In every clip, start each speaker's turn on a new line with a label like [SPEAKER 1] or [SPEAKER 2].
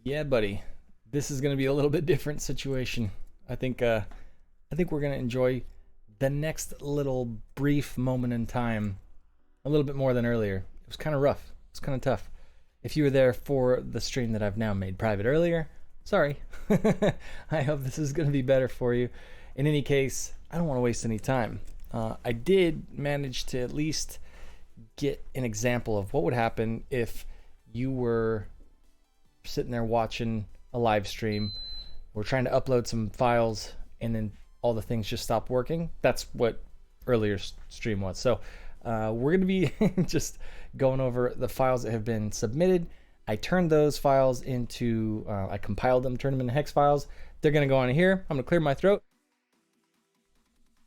[SPEAKER 1] Yeah, buddy. This is going to be a little bit different situation. I think I think we're going to enjoy the next little brief moment in time a little bit more than earlier. It was kind of rough. It was kind of tough. If you were there for the stream that I've now made private earlier, sorry. I hope this is going to be better for you. In any case, I don't want to waste any time. I did manage to at least get an example of what would happen if you were sitting there watching a live stream. We're trying to upload some files and then all the things just stopped working. That's what earlier stream was. So we're going to be just going over the files that have been submitted. I turned those files into, I compiled them, turned them into hex files. They're going to go on here. I'm going to clear my throat.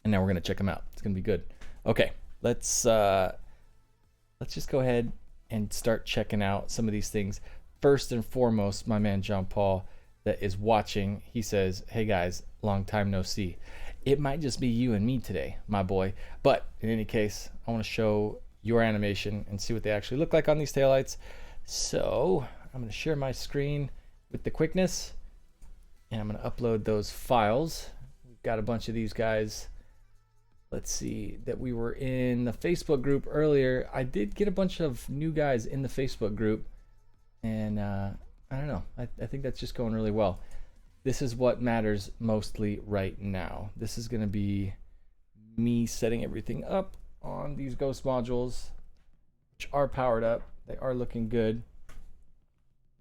[SPEAKER 1] And now we're going to check them out. It's going to be good. Okay, let's just go ahead and start checking out some of these things. First and foremost, my man John Paul that is watching, he says, "Hey guys, long time no see." It might just be you and me today, my boy. But in any case, I want to show your animation and see what they actually look like on these taillights. So I'm going to share my screen with the quickness, and I'm going to upload those files. We've got a bunch of these guys. Let's see, that we were in the Facebook group earlier. I did get a bunch of new guys in the Facebook group, and I don't know. I think that's just going really well. This is what matters mostly right now. This is going to be me setting everything up on these ghost modules, which are powered up. They are looking good.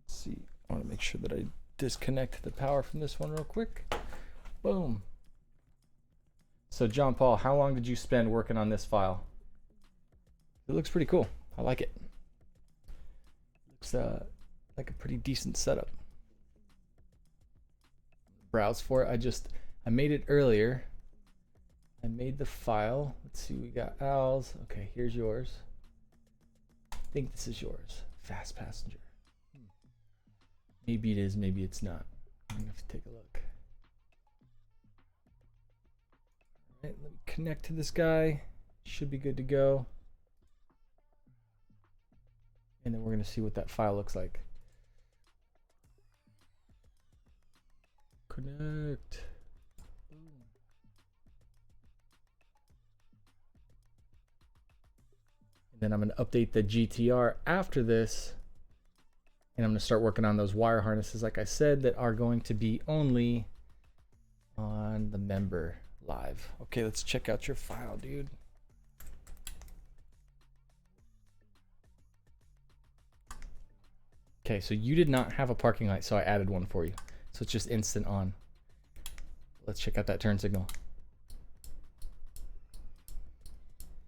[SPEAKER 1] Let's see. I want to make sure that I disconnect the power from this one real quick. Boom. So John Paul, how long did you spend working on this file? It looks pretty cool. I like it. Looks like a pretty decent setup. Browse for it. I made it earlier. I made the file. Let's see, we got Al's. Okay, here's yours. I think this is yours. Fast passenger. Maybe it is, maybe it's not. I'm gonna have to take a look. All right, let me connect to this guy. Should be good to go. And then we're gonna see what that file looks like. Connect. And then I'm going to update the GTR after this. And I'm going to start working on those wire harnesses, like I said, that are going to be only on the member live. Okay, let's check out your file, dude. Okay, so you did not have a parking light, so I added one for you. So it's just instant on. Let's check out that turn signal.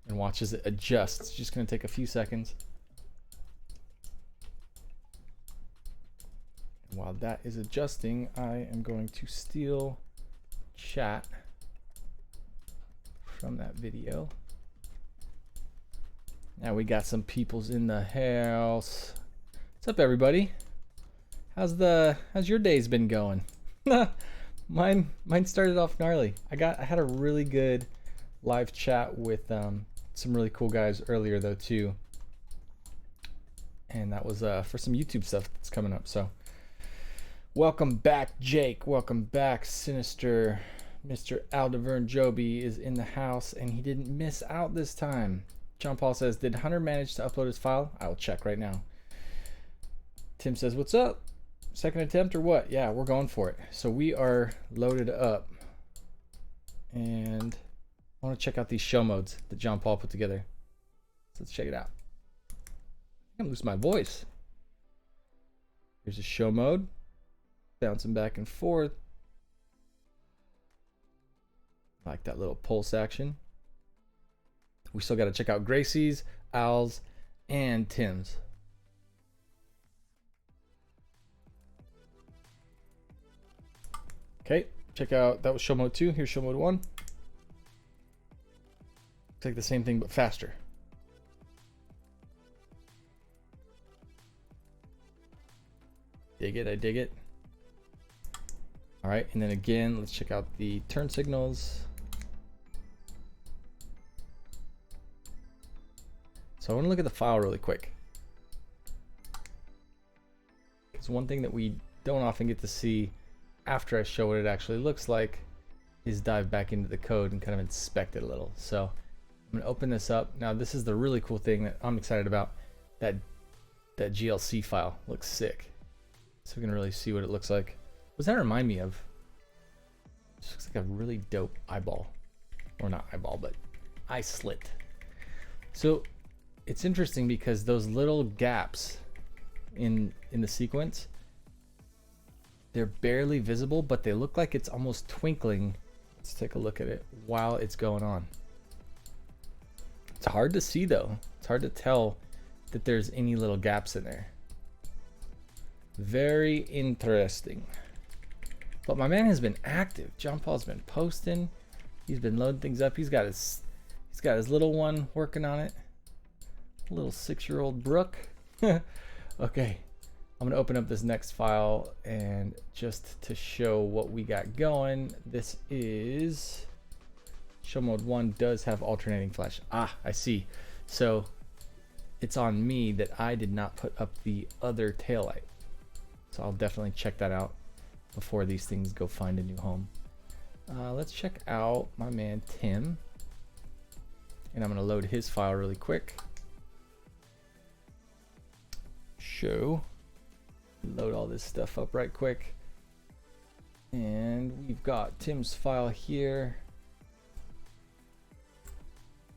[SPEAKER 1] And watch as it adjusts. It's just going to take a few seconds. And while that is adjusting, I am going to steal chat from that video. Now we got some peoples in the house. What's up, everybody? How's your days been going? Mine started off gnarly. I had a really good live chat with some really cool guys earlier though too, and that was for some YouTube stuff that's coming up. So welcome back, Jake. Welcome back, Sinister. Mr. Aldevern Joby is in the house, and he didn't miss out this time. John Paul says, "Did Hunter manage to upload his file?" I will check right now. Tim says, "What's up? Second attempt or what?" Yeah, we're going for it. So we are loaded up, and I want to check out these show modes that John Paul put together. So let's check it out. I'm gonna lose my voice. Here's a show mode, bouncing back and forth. I like that little pulse action. We still got to check out Gracie's, Al's, and Tim's. Okay, check out, that was show mode 2. Here's show mode 1. It's like the same thing but faster. Dig it, I dig it. All right, and then again, let's check out the turn signals. So I want to look at the file really quick. Because one thing that we don't often get to see after I show what it actually looks like is dive back into the code and kind of inspect it a little. So I'm gonna open this up. Now this is the really cool thing that I'm excited about. That GLC file looks sick. So we can really see what it looks like. What does that remind me of? It looks like a really dope eyeball. Or not eyeball, but eye slit. So it's interesting because those little gaps in the sequence, they're barely visible, but they look like it's almost twinkling. Let's take a look at it while it's going on. It's hard to see though. It's hard to tell that there's any little gaps in there. Very interesting. But my man has been active. John Paul's been posting. He's been loading things up. He's got his little one working on it. Little 6-year-old Brooke. Okay. I'm gonna open up this next file and just to show what we got going. This is show mode 1 does have alternating flash. Ah, I see. So it's on me that I did not put up the other taillight. So I'll definitely check that out before these things go find a new home. Let's check out my man Tim. And I'm gonna load his file really quick. Show. Load all this stuff up right quick. And we've got Tim's file here.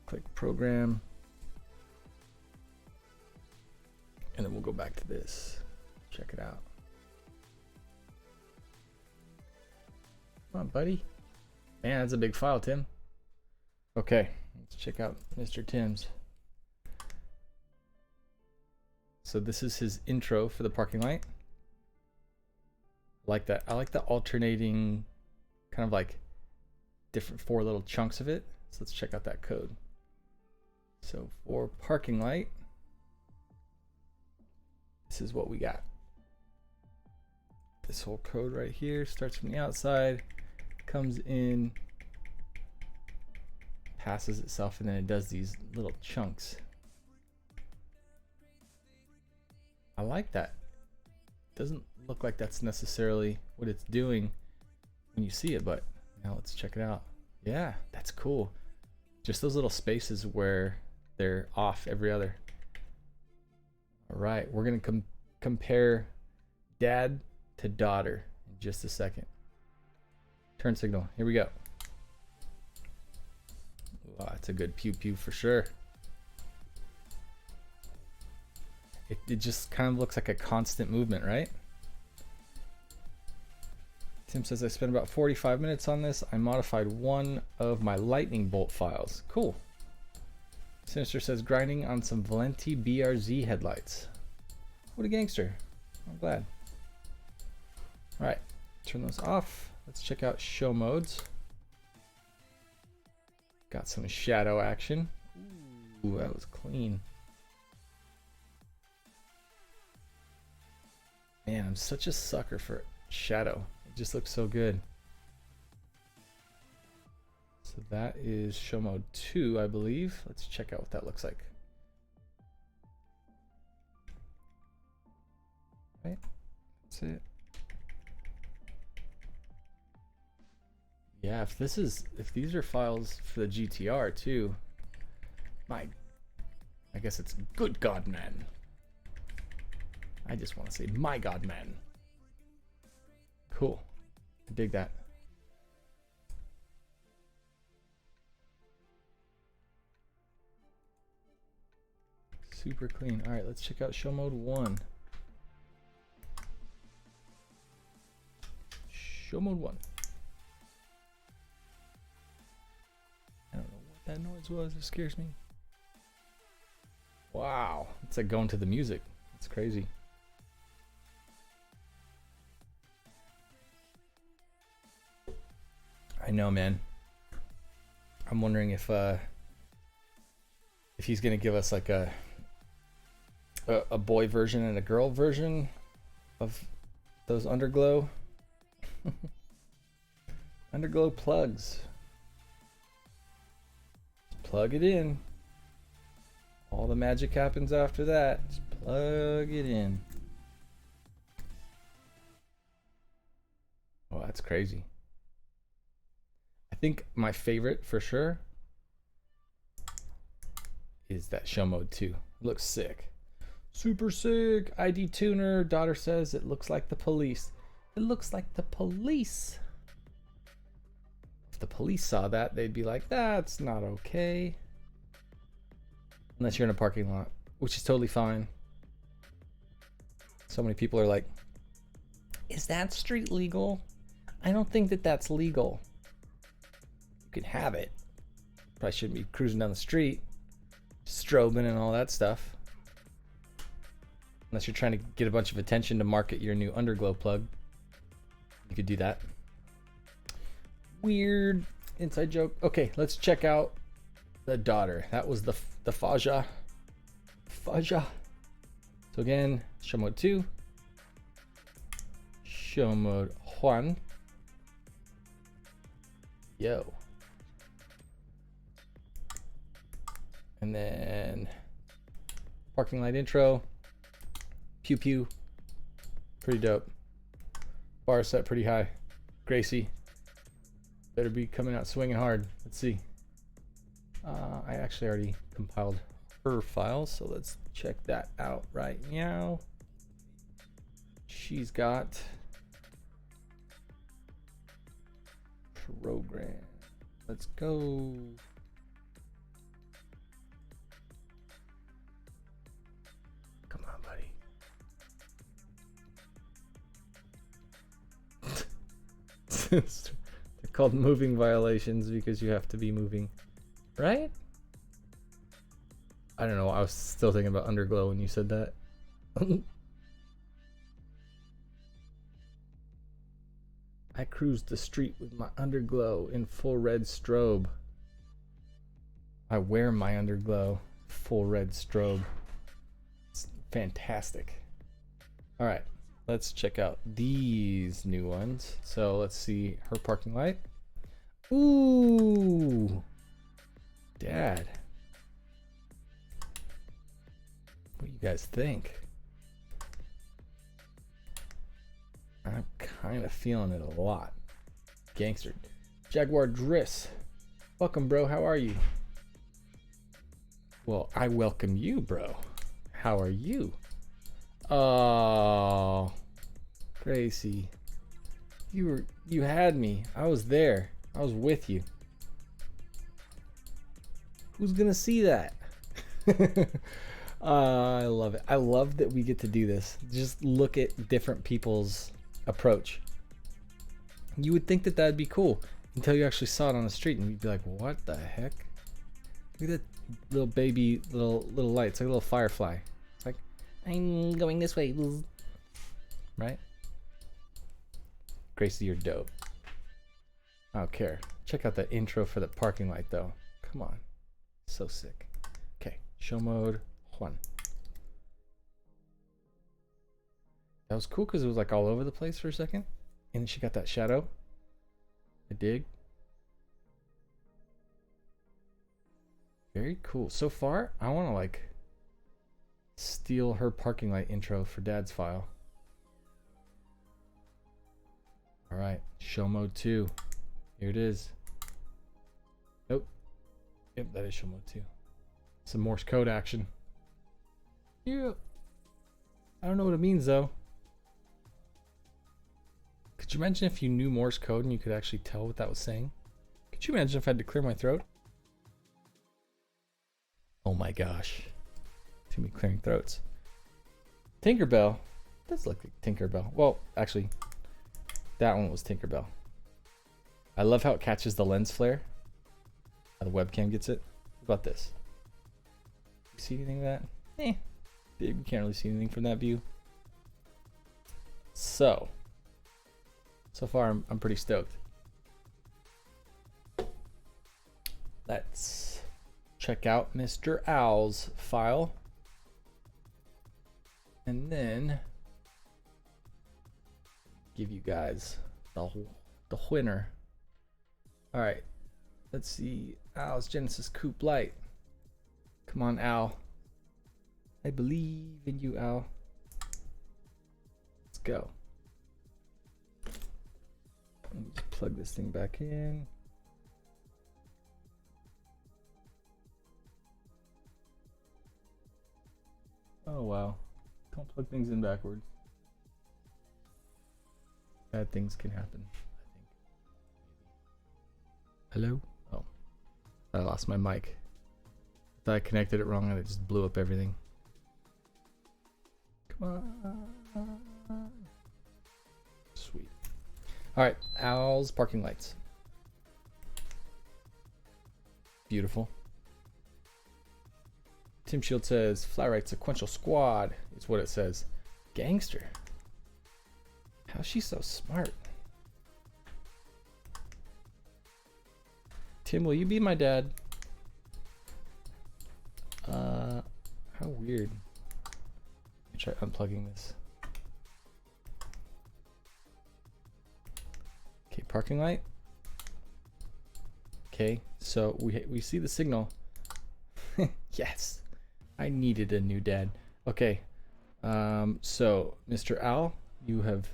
[SPEAKER 1] Click program. And then we'll go back to this. Check it out. Come on, buddy. Man, that's a big file, Tim. Okay, let's check out Mr. Tim's. So this is his intro for the parking light. Like that. I like the alternating kind of like different 4 little chunks of it. So let's check out that code. So for parking light, this is what we got. This whole code right here starts from the outside, comes in, passes itself, and then it does these little chunks. I like that. Doesn't look like that's necessarily what it's doing when you see it, but now let's check it out. Yeah, that's cool. Just those little spaces where they're off every other. All right, we're gonna compare dad to daughter in just a second. Turn signal, here we go. Wow, that's a good pew pew for sure. It just kind of looks like a constant movement, right? Tim says, I spent about 45 minutes on this. I modified one of my lightning bolt files. Cool. Sinister says, grinding on some Valenti BRZ headlights. What a gangster. I'm glad. All right, turn those off. Let's check out show modes. Got some shadow action. Ooh, that was clean. Man, I'm such a sucker for shadow. It just looks so good. So that is show mode 2, I believe. Let's check out what that looks like. Right, that's it. Yeah, if these are files for the GTR too, I guess it's good God, man. I just want to say, my God, man. Cool. I dig that. Super clean. All right, let's check out show mode 1. Show mode 1. I don't know what that noise was. It scares me. Wow. It's like going to the music. It's crazy. I know, man. I'm wondering if he's gonna give us like a boy version and a girl version of those underglow underglow plugs. Just plug it in. All the magic happens after that. Just plug it in. that's crazy. I think my favorite for sure is that show mode 2. It looks sick. Super sick. ID tuner. Daughter says it looks like the police. It looks like the police. If the police saw that, they'd be like, that's not okay. Unless you're in a parking lot, which is totally fine. So many people are like, is that street legal? I don't think that that's legal. You can have it. Probably shouldn't be cruising down the street, strobing and all that stuff. Unless you're trying to get a bunch of attention to market your new underglow plug. You could do that. Weird inside joke. Okay, let's check out the daughter. That was the Faja. Faja. So again, show mode 2. Show mode 1. Yo. And then parking light intro. Pew pew. Pretty dope. Bar set pretty high. Gracie. Better be coming out swinging hard. Let's see. I actually already compiled her file, so let's check that out right now. She's got program. Let's go. Come on, buddy. They're called moving violations because you have to be moving, right? I don't know. I was still thinking about underglow when you said that. I cruised the street with my underglow in full red strobe. I wear my underglow full red strobe. It's fantastic. All right, let's check out these new ones. So let's see her parking light. Ooh, Dad. What do you guys think? I'm kind of feeling it a lot. Gangster. Jaguar Driss. Welcome, bro. How are you? Well, I welcome you, bro. How are you? Oh, Gracie. You had me. I was there. I was with you. Who's gonna see that? I love it. I love that we get to do this. Just look at different people's approach. You would think that that'd be cool until you actually saw it on the street and you'd be like, what the heck? Look at that little baby little light. It's like a little firefly. It's like, I'm going this way. Right? Gracie, you're dope. I don't care. Check out that intro for the parking light though. Come on. So sick. Okay, show mode 1. That was cool because it was like all over the place for a second. And then she got that shadow. I dig. Very cool. So far, I want to like steal her parking light intro for Dad's file. All right, show mode 2. Here it is. Nope. Yep, that is show mode 2. Some Morse code action. Yeah. I don't know what it means though. Could you imagine if you knew Morse code and you could actually tell what that was saying? Could you imagine if I had to clear my throat? Oh my gosh. Too many clearing throats. Tinkerbell. Does look like Tinkerbell. Well, actually, that one was Tinkerbell. I love how it catches the lens flare. How the webcam gets it. What about this? You see anything of that? Babe, you can't really see anything from that view. So far I'm pretty stoked. Let's check out Mr. Owl's file. And then give you guys the winner. All right, let's see. Owl's Genesis Coupe Light. Come on, Al. I believe in you, Al. Let's go. Let me just plug this thing back in. Oh wow. Don't plug things in backwards. Bad things can happen, I think. Hello? Oh. I lost my mic. I thought I connected it wrong and it just blew up everything. Come on. Sweet. Alright, Al's parking lights. Beautiful. Tim Shield says, Flyrite Sequential Squad is what it says. Gangster. How's she so smart? Tim, will you be my dad? How weird. Let me try unplugging this. Okay, parking light. Okay, so we see the signal. Yes, I needed a new dad. Okay, so Mr. Al, you have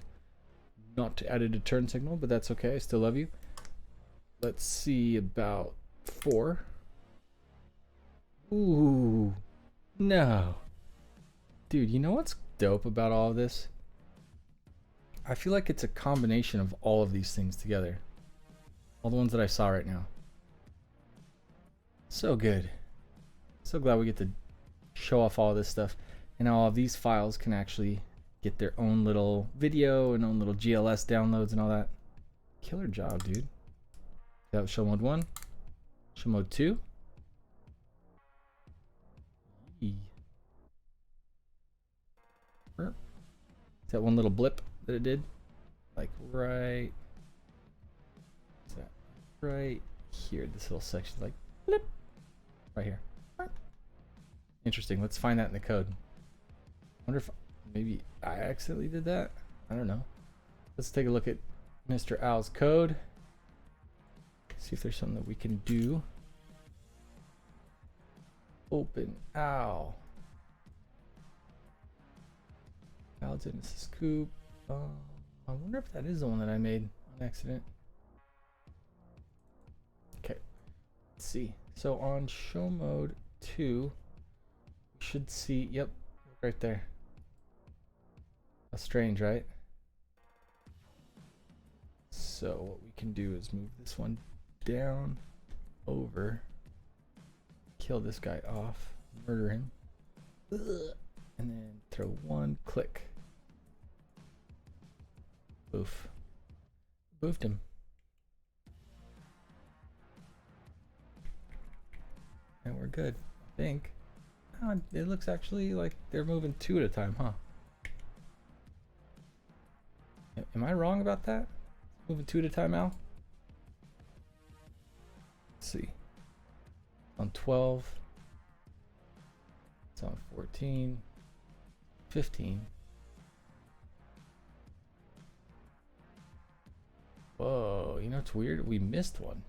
[SPEAKER 1] not added a turn signal, but that's okay. I still love you. Let's see about 4. Ooh, no. Dude, you know what's dope about all of this? I feel like it's a combination of all of these things together. All the ones that I saw right now. So good. So glad we get to show off all this stuff. And all of these files can actually get their own little video and own little GLS downloads and all that. Killer job, dude. That was show mode 1. Show mode 2. Is that one little blip that it did? Like right. Is that right here? This little section, like blip. Right here. Interesting. Let's find that in the code. Wonder if maybe I accidentally did that. I don't know. Let's take a look at Mr. Al's code. See if there's something that we can do. Open Al. Al Genesis Coupe. I wonder if that is the one that I made on accident. Okay. Let's see. So on show mode 2, we should see, yep, right there. That's strange, right? So what we can do is move this one down, over, kill this guy off, murder him, and then throw one click. Boof. Boofed him. And we're good, I think. Oh, it looks actually like they're moving 2 at a time, huh? Am I wrong about that? Moving 2 at a time, Al? Let's see. On 12. It's on 14. 15. Whoa, you know what's weird? We missed one.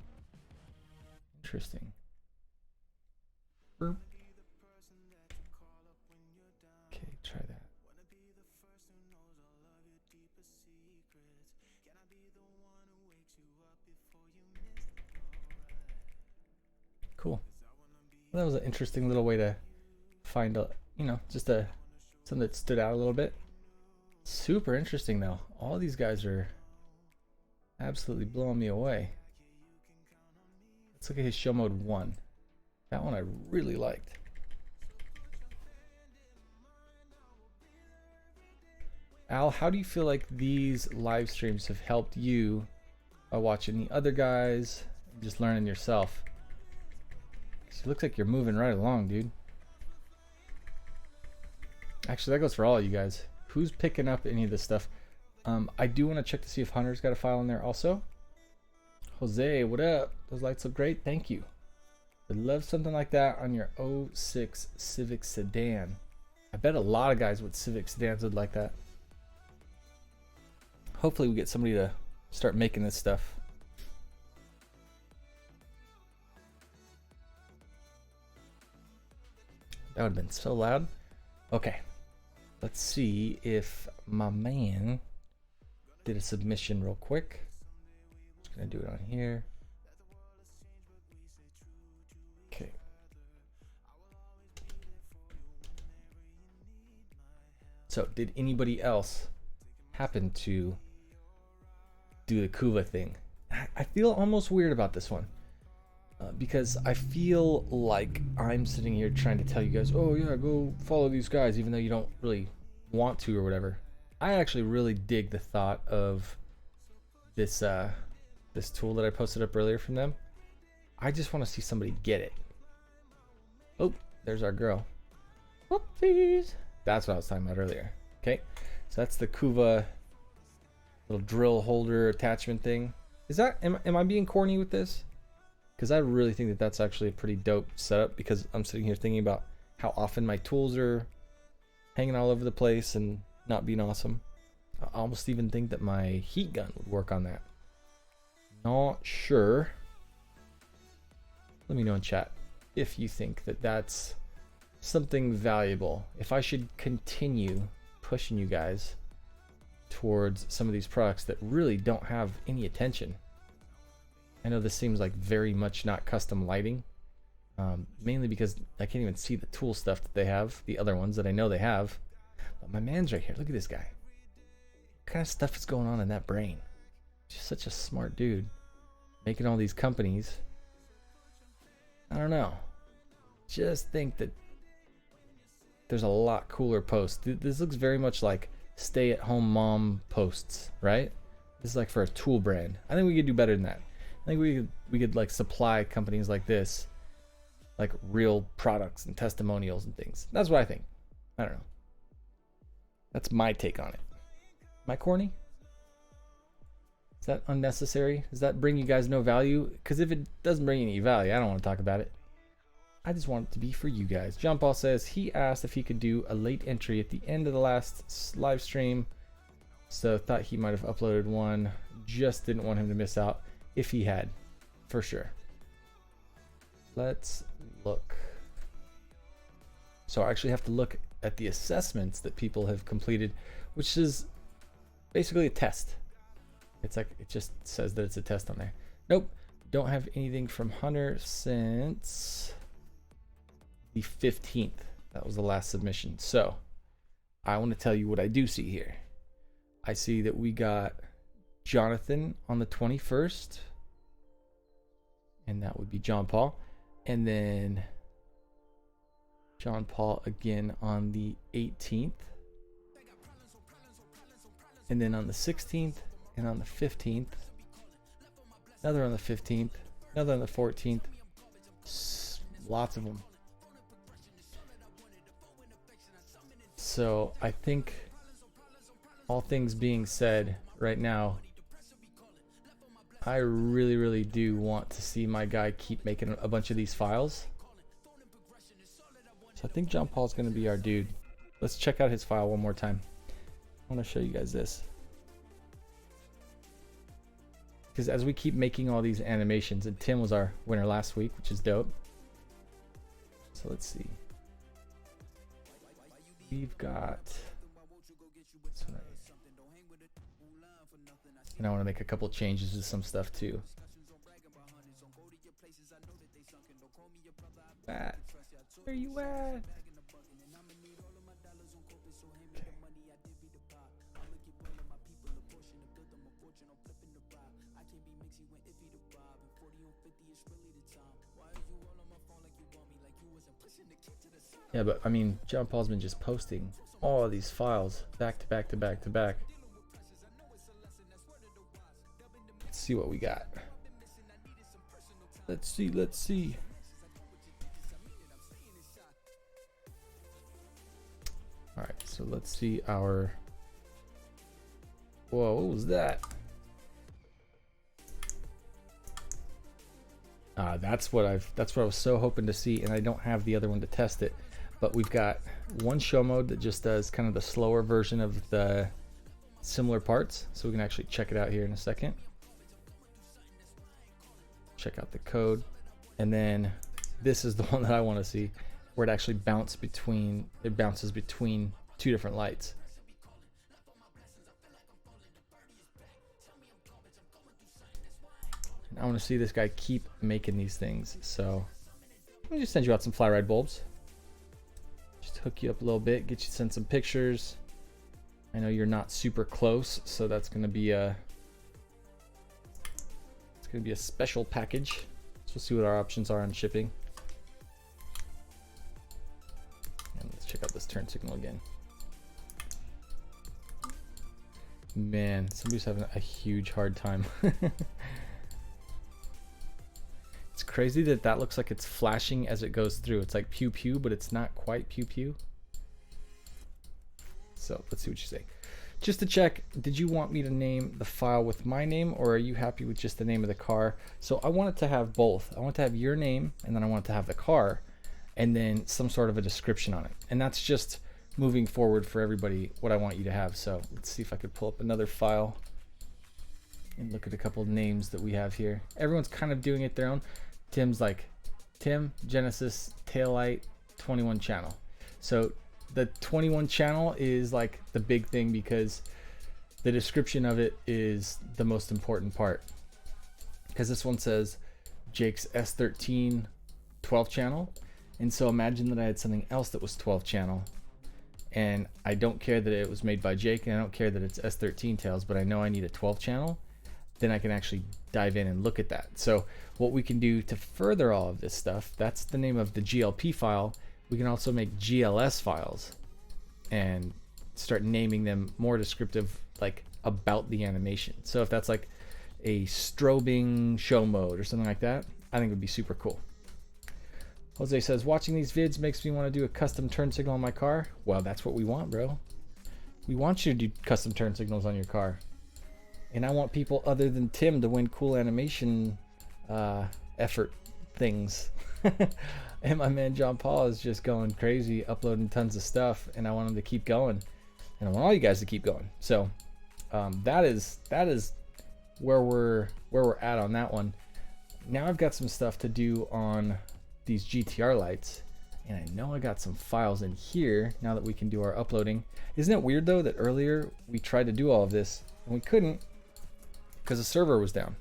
[SPEAKER 1] Interesting. Burp. Okay, try that. Cool. Well, that was an interesting little way to find a, you know, just a something that stood out a little bit. Super interesting though. All these guys are absolutely blowing me away. Let's look at his show mode 1. That one I really liked. Al, how do you feel like these live streams have helped you by watching the other guys and just learning yourself? It looks like you're moving right along, dude. Actually, that goes for all of you guys. Who's picking up any of this stuff? I do want to check to see if Hunter's got a file in there also. Jose, what up? Those lights look great. Thank you. I'd love something like that on your 06 Civic sedan. I bet a lot of guys with Civic sedans would like that. Hopefully we get somebody to start making this stuff. That would have been so loud. Okay. Let's see if my man did a submission real quick. Gonna do it on here. Okay. So did anybody else happen to do the Kuva thing? I feel almost weird about this one. Because I feel like I'm sitting here trying to tell you guys, oh yeah, go follow these guys, even though you don't really want to or whatever. I actually really dig the thought of this this tool that I posted up earlier from them. I just want to see somebody get it. Oh, there's our girl. Whoopsies. That's what I was talking about earlier. Okay, so that's the Kuva little drill holder attachment thing. Is that, am I being corny with this? Because I really think that that's actually a pretty dope setup, because I'm sitting here thinking about how often my tools are hanging all over the place and not being awesome. I almost even think that my heat gun would work on that. Not sure. Let me know in chat if you think that that's something valuable. If I should continue pushing you guys towards some of these products that really don't have any attention. I know this seems like very much not custom lighting, mainly because I can't even see the tool stuff that they have, the other ones that I know they have. But my man's right here. Look at this guy. What kind of stuff is going on in that brain? Just such a smart dude, making all these companies. I don't know. Just think that there's a lot cooler posts. This looks very much like stay-at-home mom posts, right? This is like for a tool brand. I think we could do better than that. I think we could like supply companies like this like real products and testimonials and things. That's what I think. I don't know. That's my take on it. Am I corny? Is that unnecessary? Does that bring you guys no value? Because if it doesn't bring any value, I don't want to talk about it. I just want it to be for you guys. John Paul says he asked if he could do a late entry at the end of the last live stream. So thought he might have uploaded one. Just didn't want him to miss out if he had, for sure. Let's look. So I actually have to look at the assessments that people have completed, which is basically a test. It's like, it just says that it's a test on there. Nope, don't have anything from Hunter since the 15th. That was the last submission. So I want to tell you what I do see here. I see that we got Jonathan on the 21st, and that would be John Paul, and then John Paul again on the 18th, and then on the 16th, and on the 15th, another on the 15th, another on the 14th. Lots of them. So I think, all things being said, right now, I really do want to see my guy keep making a bunch of these files. So I think John Paul's going to be our dude. Let's check out his file one more time. I want to show you guys this. Because as we keep making all these animations, and Tim was our winner last week, which is dope. So let's see. We've got... And I want to make a couple changes to some stuff too. Matt, where you at? Okay. Yeah, but I mean, John Paul's been just posting all of these files back to back to back to back. Let's see what we got. Let's see. All right, so let's see our... Whoa, what was that? That's what I was so hoping to see, and I don't have the other one to test it. But we've got one show mode that just does kind of the slower version of the similar parts, so we can actually check it out here in a second. Check out the code, and then this is the one that I want to see, where it actually bounces between two different lights. I want to see this guy keep making these things. So let me just send you out some fly ride bulbs. Just hook you up a little bit, get you send some pictures. I know you're not super close, so that's gonna be a special package. So we'll see what our options are on shipping. And let's check out this turn signal again. Man, somebody's having a huge hard time. It's crazy that that looks like it's flashing as it goes through. It's like pew pew, but it's not quite pew pew. So let's see what you say. Just to check, did you want me to name the file with my name, or are you happy with just the name of the car? So I want it to have both. I want to have your name, and then I want it to have the car, and then some sort of a description on it. And that's just moving forward for everybody what I want you to have. So let's see if I could pull up another file and look at a couple of names that we have here. Everyone's kind of doing it their own. Tim's like Tim Genesis Taillight 21 channel. So the 21 channel is like the big thing because the description of it is the most important part. Because this one says Jake's S13 12 channel. And so imagine that I had something else that was 12 channel. And I don't care that it was made by Jake, and I don't care that it's S13 tails, but I know I need a 12 channel. Then I can actually dive in and look at that. So what we can do to further all of this stuff, that's the name of the GLP file. We can also make GLS files and start naming them more descriptive, like about the animation. So if that's like a strobing show mode or something like that, I think it would be super cool. Jose says, watching these vids makes me want to do a custom turn signal on my car. Well, that's what we want, bro. We want you to do custom turn signals on your car. And I want people other than Tim to win cool animation effort things. And my man John Paul is just going crazy, uploading tons of stuff, and I want him to keep going. And I want all you guys to keep going. So that is where we're at on that one. Now I've got some stuff to do on these GTR lights, and I know I got some files in here now that we can do our uploading. Isn't it weird though that earlier we tried to do all of this and we couldn't because the server was down?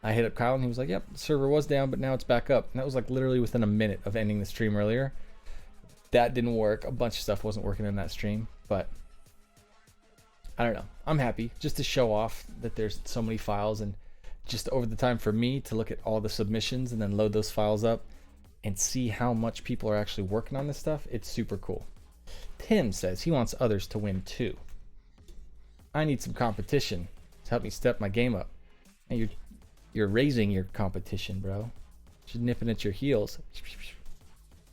[SPEAKER 1] I hit up Kyle and he was like, yep, the server was down, but now it's back up. And that was like literally within a minute of ending the stream earlier. That didn't work. A bunch of stuff wasn't working in that stream, but I don't know. I'm happy just to show off that there's so many files, and just over the time for me to look at all the submissions and then load those files up and see how much people are actually working on this stuff. It's super cool. Tim says he wants others to win too. I need some competition to help me step my game up. And you're raising your competition, bro. She's nipping at your heels.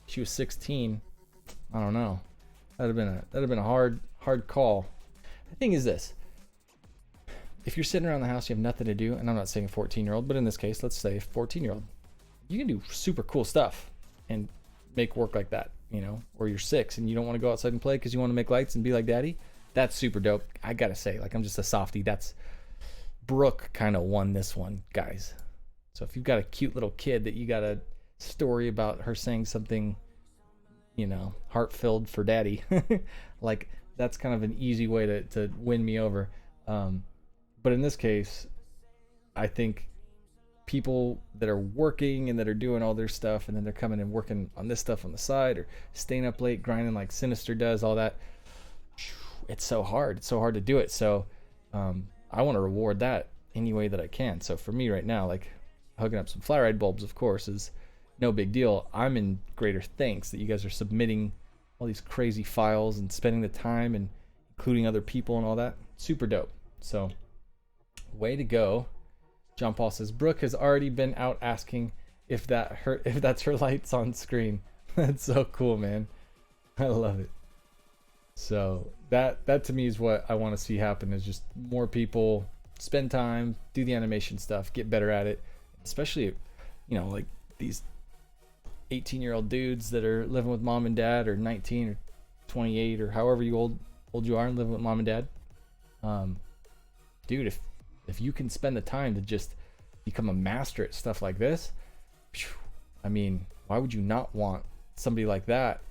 [SPEAKER 1] She was 16. I don't know. That'd have been a hard call. The thing is this: if you're sitting around the house, you have nothing to do, and I'm not saying a 14-year-old, but in this case, let's say a 14-year-old, you can do super cool stuff and make work like that, you know. Or you're 6 and you don't want to go outside and play because you want to make lights and be like daddy. That's super dope. I gotta say, like, I'm just a softie. That's Brooke kind of won this one, guys. So if you've got a cute little kid that you got a story about her saying something, you know, heart-filled for daddy, like, that's kind of an easy way to win me over. But in this case, I think people that are working and that are doing all their stuff, and then they're coming and working on this stuff on the side, or staying up late grinding like Sinister does, all that, it's so hard. It's so hard to do it. So I want to reward that any way that I can. So for me right now, like, hooking up some fly ride bulbs, of course, is no big deal. I'm in greater thanks that you guys are submitting all these crazy files and spending the time and including other people and all that. Super dope. So way to go. John Paul says Brooke has already been out asking if that's her lights on screen. That's so cool, man. I love it. So that to me is what I want to see happen, is just more people spend time, do the animation stuff, get better at it. Especially, you know, like these 18-year-old dudes that are living with mom and dad, or 19 or 28 or however old you are and living with mom and dad. Dude, if you can spend the time to just become a master at stuff like this, I mean, why would you not want somebody like that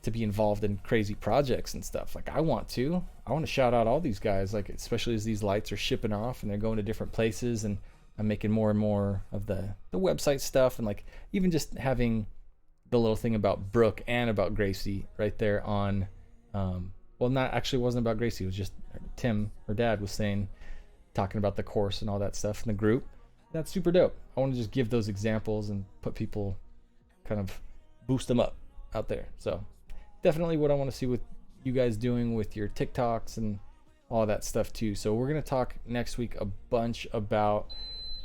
[SPEAKER 1] to be involved in crazy projects and stuff? Like, I want to shout out all these guys, like, especially as these lights are shipping off and they're going to different places, and I'm making more and more of the website stuff, and like even just having the little thing about Brooke and about Gracie right there on well, not actually, it wasn't about Gracie, it was just Tim, her dad, was saying, talking about the course and all that stuff in the group. That's super dope. I want to just give those examples and put people, kind of boost them up out there. So definitely what I want to see with you guys doing with your TikToks and all that stuff too. So we're going to talk next week a bunch about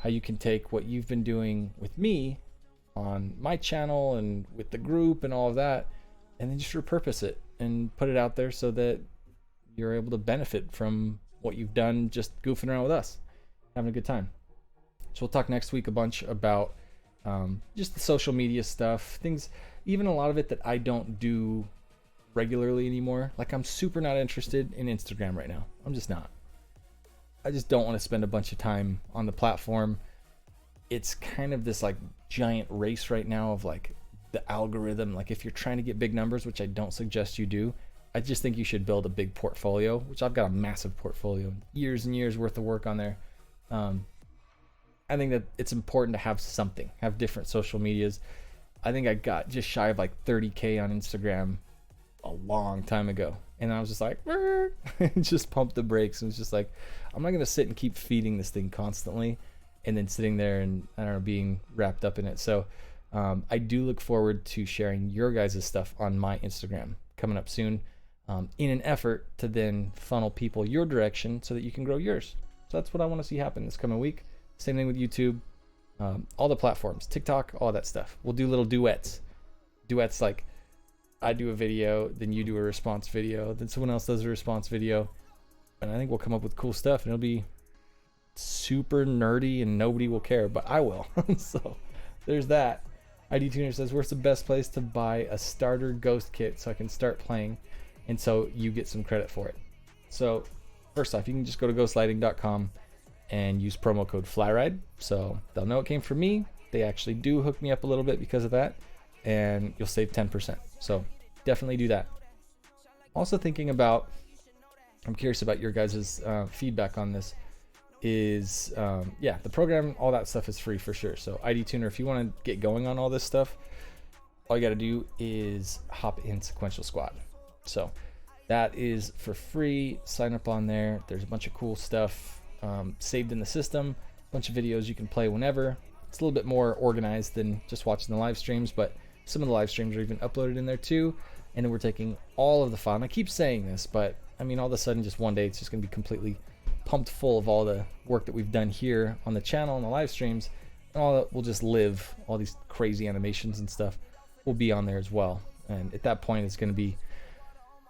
[SPEAKER 1] how you can take what you've been doing with me on my channel and with the group and all of that, and then just repurpose it and put it out there so that you're able to benefit from what you've done just goofing around with us, having a good time. So we'll talk next week a bunch about just the social media stuff, things, even a lot of it that I don't do regularly anymore. Like, I'm super not interested in Instagram right now. I'm just not. I just don't want to spend a bunch of time on the platform. It's kind of this like giant race right now of like the algorithm. Like, if you're trying to get big numbers, which I don't suggest you do, I just think you should build a big portfolio, which I've got a massive portfolio, years and years worth of work on there. I think that it's important to have something, have different social medias. I think I got just shy of like 30K on Instagram a long time ago. And I was just like, just pumped the brakes. And it was just like, I'm not going to sit and keep feeding this thing constantly and then sitting there and, I don't know, being wrapped up in it. So I do look forward to sharing your guys' stuff on my Instagram coming up soon, in an effort to then funnel people your direction so that you can grow yours. So that's what I want to see happen this coming week. Same thing with YouTube, all the platforms, TikTok, all that stuff. We'll do little duets. Duets like I do a video, then you do a response video, then someone else does a response video. And I think we'll come up with cool stuff, and it'll be super nerdy and nobody will care, but I will. So there's that. ID Tuner says, where's the best place to buy a starter ghost kit so I can start playing and so you get some credit for it? So first off, you can just go to ghostlighting.com and use promo code FLYRIDE, so they'll know it came from me. They actually do hook me up a little bit because of that, and you'll save 10%. So definitely do that. Also thinking about, I'm curious about your guys' feedback on this, is yeah, the program, all that stuff is free for sure. So ID Tuner, if you want to get going on all this stuff, all you got to do is hop in Sequential Squad. So that is for free. Sign up on there. There's a bunch of cool stuff saved in the system, a bunch of videos you can play whenever. It's a little bit more organized than just watching the live streams, but some of the live streams are even uploaded in there too. And then we're taking all of the file, and I keep saying this, but I mean, all of a sudden, just one day, it's just going to be completely pumped full of all the work that we've done here on the channel and the live streams, and all that will just live. All these crazy animations and stuff will be on there as well. And at that point, it's going to be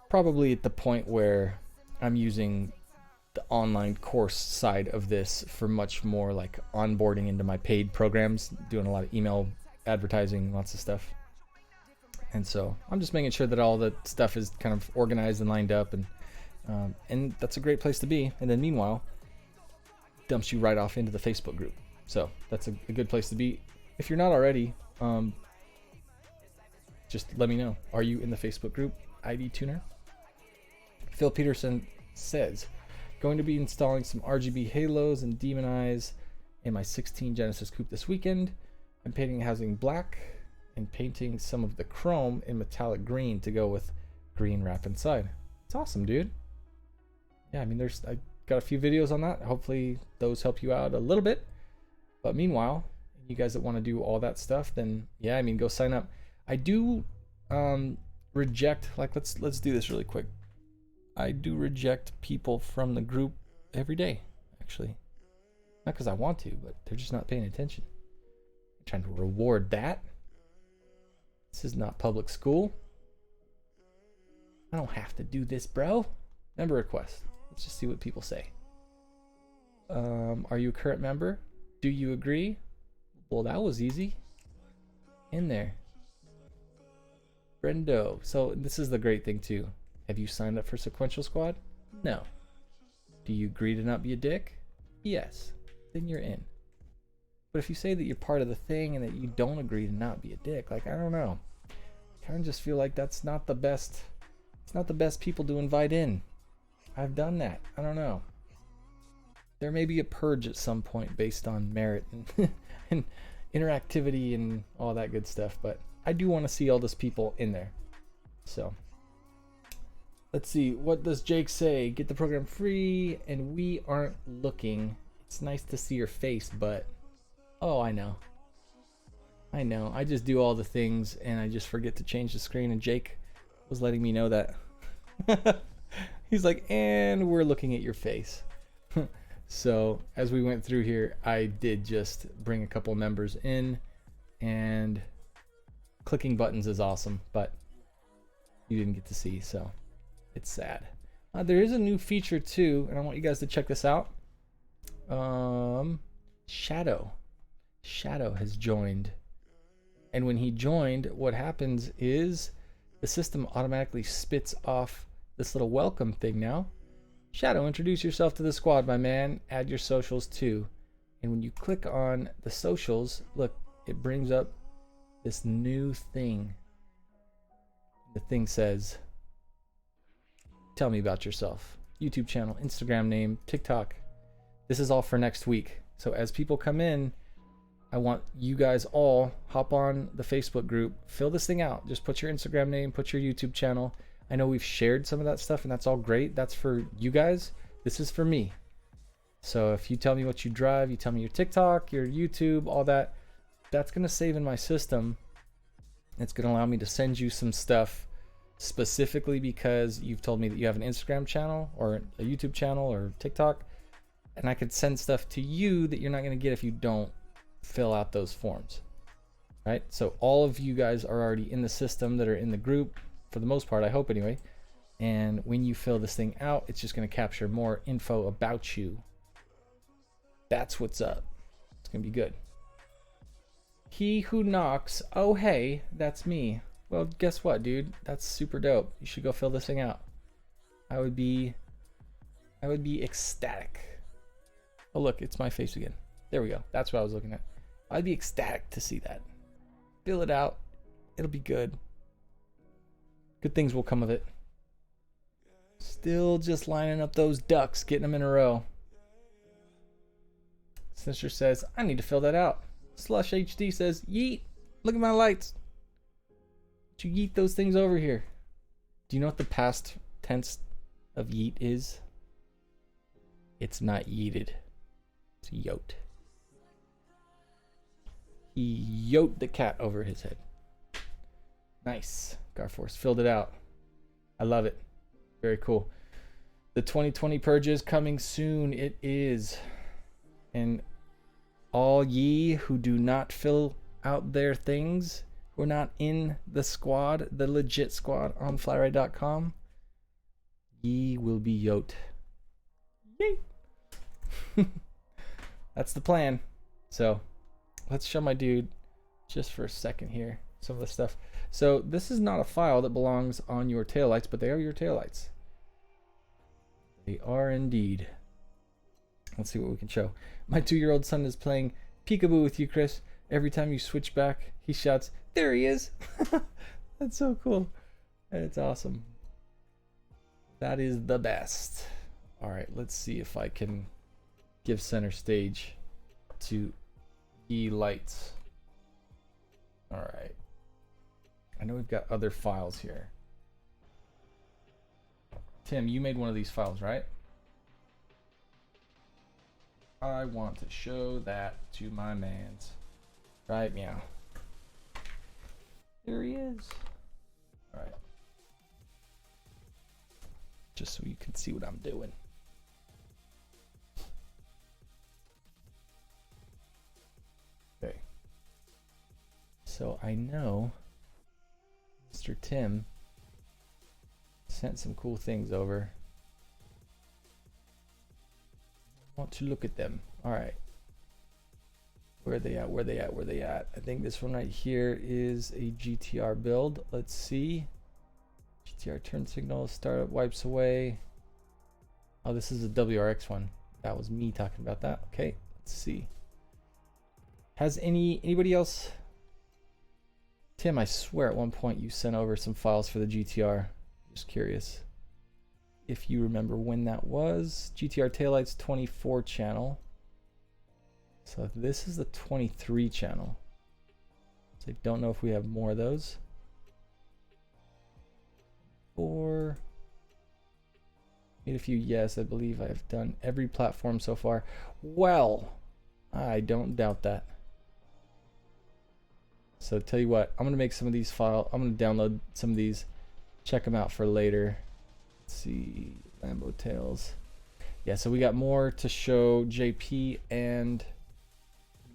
[SPEAKER 1] probably at the point where I'm using the online course side of this for much more like onboarding into my paid programs, doing a lot of email advertising, lots of stuff. And so I'm just making sure that all the stuff is kind of organized and lined up, and that's a great place to be. And then meanwhile, dumps you right off into the Facebook group. So that's a good place to be. If you're not already, just let me know. Are you in the Facebook group, ID Tuner? Phil Peterson says, going to be installing some RGB halos and demon eyes in my 16 Genesis coupe this weekend. I'm painting housing black and painting some of the chrome in metallic green to go with green wrap inside. It's awesome, dude. Yeah, I mean, I got a few videos on that. Hopefully those help you out a little bit. But meanwhile, you guys that want to do all that stuff, then yeah, I mean, go sign up. I do reject, like, let's do this really quick. I do reject people from the group every day, actually. Not because I want to, but they're just not paying attention. I'm trying to reward that. This is not public school. I don't have to do this, bro. Member request. Let's just see what people say. Are you a current member? Do you agree? Well, that was easy. In there. Brendo. So this is the great thing too. Have you signed up for Sequential Squad? No. Do you agree to not be a dick? Yes. Then you're in. But if you say that you're part of the thing and that you don't agree to not be a dick, like, I don't know. I kind of just feel like that's not the best. It's not the best people to invite in. I've done that. I don't know. there may be a purge at some point based on merit and, and interactivity and all that good stuff, but I do want to see all those people in there. So let's see, what does Jake say? Get the program free and we aren't looking. It's nice to see your face, but oh, I know, I just do all the things and I just forget to change the screen, and Jake was letting me know that. He's like, and we're looking at your face. So as we went through here, I did just bring a couple members in, and clicking buttons is awesome, but you didn't get to see, so it's sad. There is a new feature too, and I want you guys to check this out. Shadow has joined, and when he joined, what happens is the system automatically spits off this little welcome thing now. Shadow, introduce yourself to the squad, my man. Add your socials too. And when you click on the socials, look, it brings up this new thing. The thing says, tell me about yourself. YouTube channel, Instagram name, TikTok. This is all for next week. So as people come in, I want you guys all hop on the Facebook group, fill this thing out. Just put your Instagram name, put your YouTube channel. I know we've shared some of that stuff and that's all great. That's for you guys. This is for me. So if you tell me what you drive, you tell me your TikTok, your YouTube, all that, that's going to save in my system. It's going to allow me to send you some stuff specifically because you've told me that you have an Instagram channel or a YouTube channel or TikTok. And I could send stuff to you that you're not going to get if you don't fill out those forms. Right? So all of you guys are already in the system that are in the group. For the most part, I hope anyway. And when you fill this thing out, it's just going to capture more info about you. That's what's up. It's going to be good. He who knocks. Oh, hey, that's me. Well, guess what, dude? That's super dope. You should go fill this thing out. I would be ecstatic. Oh, look, it's my face again. There we go. That's what I was looking at. I'd be ecstatic to see that. Fill it out. It'll be good. Good things will come of it. Still just lining up those ducks, getting them in a row. Sister says, I need to fill that out. Slush HD says, yeet. Look at my lights. Did you yeet those things over here? Do you know what the past tense of yeet is? It's not yeeted. It's yote. He yote the cat over his head. Nice. Garforce filled it out. I love it. Very cool. The 2020 purge is coming soon. It is. And all ye who do not fill out their things, who are not in the squad, the legit squad on flyride.com, ye will be yote. Yay! That's the plan. So let's show my dude just for a second here some of the stuff. So this is not a file that belongs on your taillights, but they are your taillights. They are indeed. Let's see what we can show. My 2-year-old son is playing peekaboo with you, Chris. Every time you switch back, he shouts, there he is. That's so cool. It's awesome. That is the best. All right, let's see if I can give center stage to E-Lights. All right. I know we've got other files here. Tim, you made one of these files, right? I want to show that to my mans. Right, meow. There he is. All right. Just so you can see what I'm doing. Okay. So I know Mr. Tim sent some cool things over. I want to look at them. All right. Where are they at? Where are they at? Where are they at? I think this one right here is a GTR build. Let's see. GTR turn signal, startup wipes away. Oh, this is a WRX one. That was me talking about that. Okay, let's see. Has anybody else? Tim, I swear at one point you sent over some files for the GTR. Just curious. if you remember when that was. GTR taillights 24 channel. So this is the 23 channel. So I don't know if we have more of those. Or made a few. Yes, I believe I've done every platform so far. Well, I don't doubt that. So tell you what, I'm gonna make some of these files. I'm gonna download some of these, check them out for later. Let's see, Lambo Tales. Yeah, so we got more to show JP and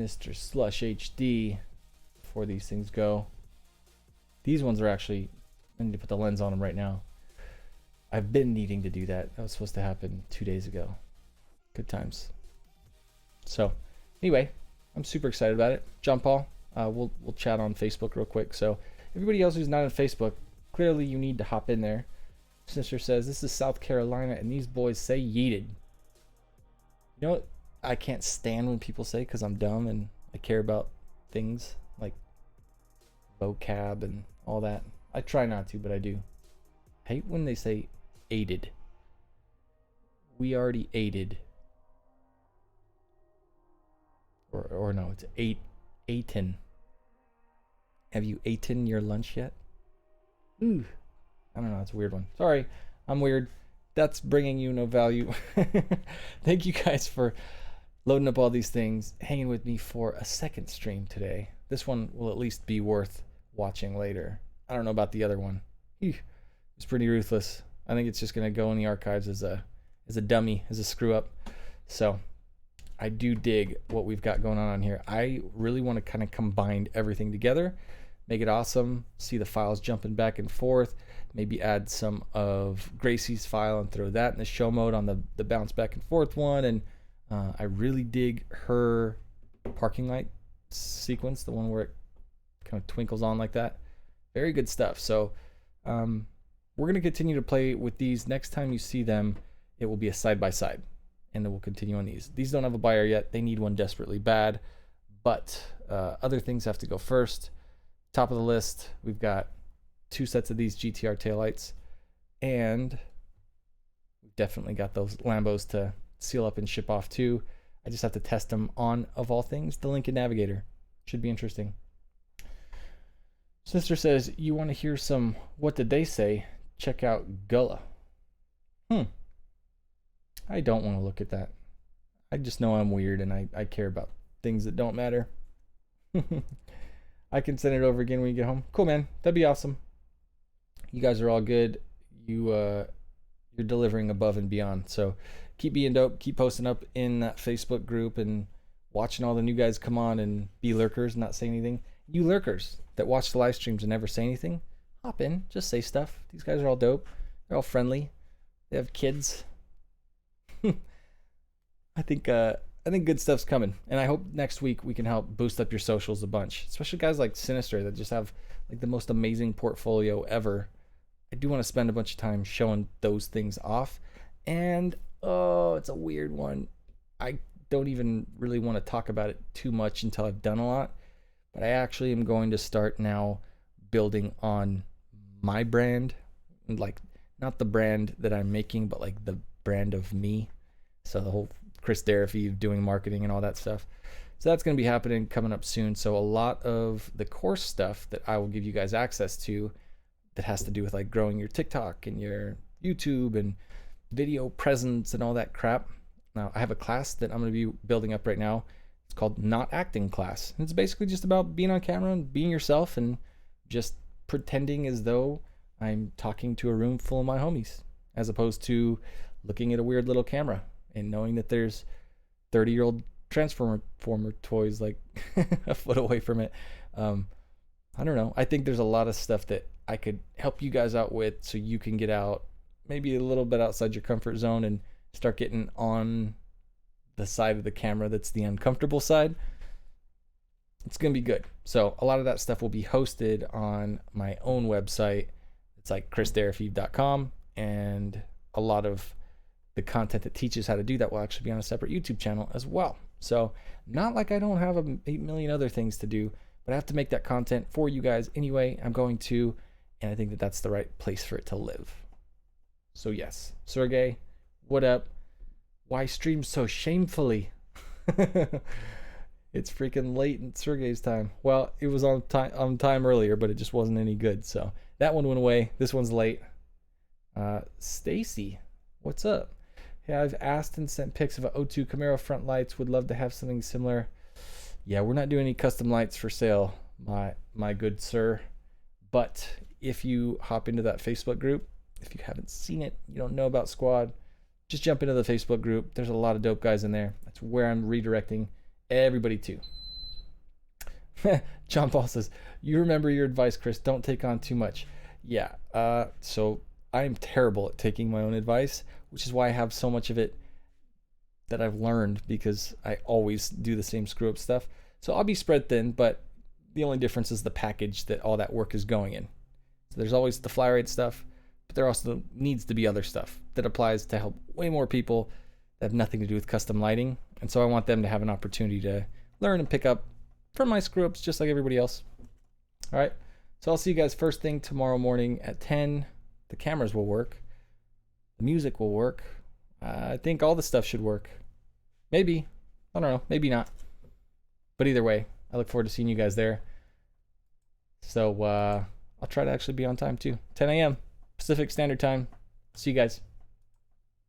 [SPEAKER 1] Mr. Slush HD before these things go. These ones are actually, I need to put the lens on them right now. I've been needing to do that. That was supposed to happen 2 days ago. Good times. So anyway, I'm super excited about it. John Paul, we'll chat on Facebook real quick. So everybody else who's not on Facebook, clearly you need to hop in there. Sister says, this is South Carolina and these boys say yeeted. You know what I can't stand when people say, because I'm dumb and I care about things like vocab and all that. I try not to, but I do. I hate when they say aided. We already aided. Or no, it's eaten. Have you eaten your lunch yet? Ooh. I don't know, it's a weird one. Sorry, I'm weird. That's bringing you no value. Thank you guys for loading up all these things, hanging with me for a second stream today. This one will at least be worth watching later. I don't know about the other one. It's pretty ruthless. I think it's just gonna go in the archives as a dummy, as a screw up. So I do dig what we've got going on here. I really want to kind of combine everything together, make it awesome, see the files jumping back and forth, maybe add some of Gracie's file and throw that in the show mode on the bounce back and forth one. And I really dig her parking light sequence, the one where it kind of twinkles on like that. Very good stuff. So we're going to continue to play with these. Next time you see them, it will be a side-by-side. And then we'll continue on these. These don't have a buyer yet. They need one desperately bad. But other things have to go first. Top of the list, we've got 2 sets of these GTR taillights. And we've definitely got those Lambos to seal up and ship off too. I just have to test them on, of all things, the Lincoln Navigator. Should be interesting. Sister says, you want to hear some What Did They Say? Check out Gullah. I don't want to look at that. I just know I'm weird and I care about things that don't matter. I can send it over again when you get home. Cool, man. That'd be awesome. You guys are all good. You're delivering above and beyond. So keep being dope. Keep posting up in that Facebook group and watching all the new guys come on and be lurkers and not say anything. You lurkers that watch the live streams and never say anything, hop in. Just say stuff. These guys are all dope. They're all friendly. They have kids. I think good stuff's coming, and I hope next week we can help boost up your socials a bunch, especially guys like Sinister that just have like the most amazing portfolio ever. I do want to spend a bunch of time showing those things off, and it's a weird one. I don't even really want to talk about it too much until I've done a lot, but I actually am going to start now building on my brand, like not the brand that I'm making, but like the brand of me. So the whole Chris Darafy doing marketing and all that stuff. So that's going to be happening coming up soon. So a lot of the course stuff that I will give you guys access to that has to do with like growing your TikTok and your YouTube and video presence and all that crap. Now I have a class that I'm going to be building up right now. It's called Not Acting Class. And it's basically just about being on camera and being yourself and just pretending as though I'm talking to a room full of my homies, as opposed to looking at a weird little camera and knowing that there's 30-year-old Transformer toys like a foot away from it. I don't know. I think there's a lot of stuff that I could help you guys out with so you can get out maybe a little bit outside your comfort zone and start getting on the side of the camera that's the uncomfortable side. It's going to be good. So a lot of that stuff will be hosted on my own website. It's like chrisdarafy.com, and a lot of the content that teaches how to do that will actually be on a separate YouTube channel as well. So not like I don't have 8 million other things to do, but I have to make that content for you guys anyway. I'm going to, and I think that that's the right place for it to live. So yes, Sergey, what up? Why stream so shamefully? It's freaking late in Sergey's time. Well, it was on time earlier, but it just wasn't any good. So that one went away. This one's late. Stacy, what's up? Hey, I've asked and sent pics of a O2 Camaro front lights. Would love to have something similar. Yeah, we're not doing any custom lights for sale, my good sir. But if you hop into that Facebook group, if you haven't seen it, you don't know about Squad, just jump into the Facebook group. There's a lot of dope guys in there. That's where I'm redirecting everybody to. John Paul says, you remember your advice, Chris. Don't take on too much. Yeah, so I'm terrible at taking my own advice, which is why I have so much of it that I've learned, because I always do the same screw up stuff. So I'll be spread thin, but the only difference is the package that all that work is going in. So there's always the fly rate stuff, but there also needs to be other stuff that applies to help way more people that have nothing to do with custom lighting. And so I want them to have an opportunity to learn and pick up from my screw ups just like everybody else. All right. So I'll see you guys first thing tomorrow morning at 10. The cameras will work. The music will work. I think all the stuff should work. Maybe. I don't know. Maybe not. But either way, I look forward to seeing you guys there. So I'll try to actually be on time too. 10 a.m. Pacific Standard Time. See you guys.